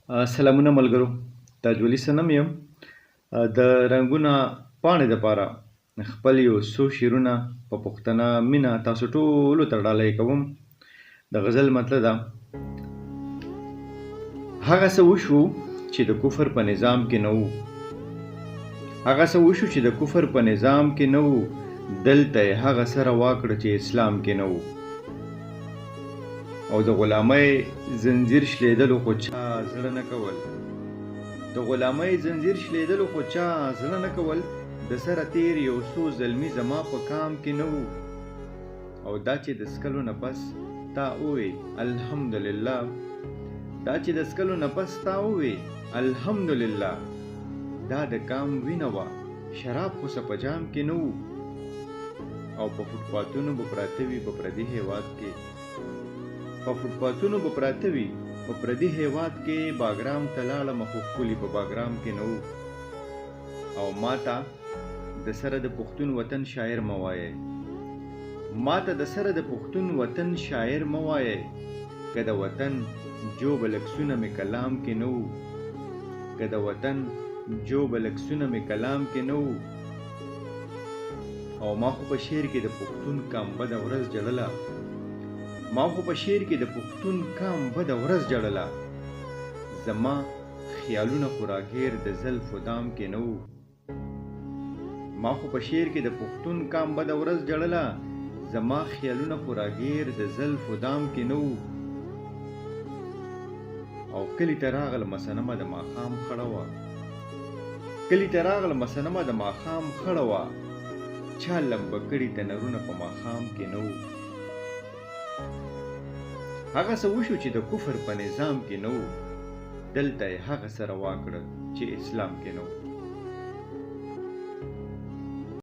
سلامونه ملګرو، تاج ولي صنم یم. د رنګونه پاڼې دپاره خپل یو څو شعرونه په پښتنه مینه تاسو ټولو ته ډالۍ کوم. د غزل مطلع ده: هغه څه وشو چې د کفر په نظام کې نه وو، هغه څه وشو چې د کفر په نظام کې نه وو، دلته یې هغه څه روا کړه چې اسلام کې نه وو. او د غلامۍ زنځیر شلېدلو خو چا زړه نه کول، د غلامۍ زنځیر شلېدلو خو چا زړه نه کول، د سره تیر یو څو زلمي زما په کام کې نه وو. او دا چې د سکلو نه پس تا ووې الحمدلله، دا چې د سکلو نه پس تا ووې الحمدلله، دا د کام وینه وه شراب خو څه په جام کې نه وو. او په فوټپاتونو به پراته وي په پردي هېواد کې، په فوټپاتونو به پراته وي په پردي هېواد کې، باګرام ته لاړمه خو ښکلي په باګرام کې نه وو. او ماته د سره د پښتون وطن شاعر مه وایئ، ماته د سره د پښتون وطن شاعر مه وایئ، که د وطن جوبه لکسونه مې کلام کې نه وو، که د وطن جوبه لکسونه مې کلام کې نه وو. او ما خو په شعر کې د پښتون کامبده ورځ جړله، ما خو په شعر کې د پښتون کامبده ورځ جړله، زما خیالونه خو راګیر د زلفو دام کې نه وو. ما خو په شعر کې د پښتون کامبده ورځ جړله، زما خیالونه خو راګیر د زلفو دام کې نه وو. او کلي ته راغلمه صنمه د ماښام خړه وه، کلي ته راغلمه صنمه د ماښام خړه وه، چا لمبه کړي تنرونه په ماښام کې نه وو. هغه څه وشو چې د کفر په نظام کې نه وو، دلته یې هغه څه روا کړه چې اسلام کې نه وو.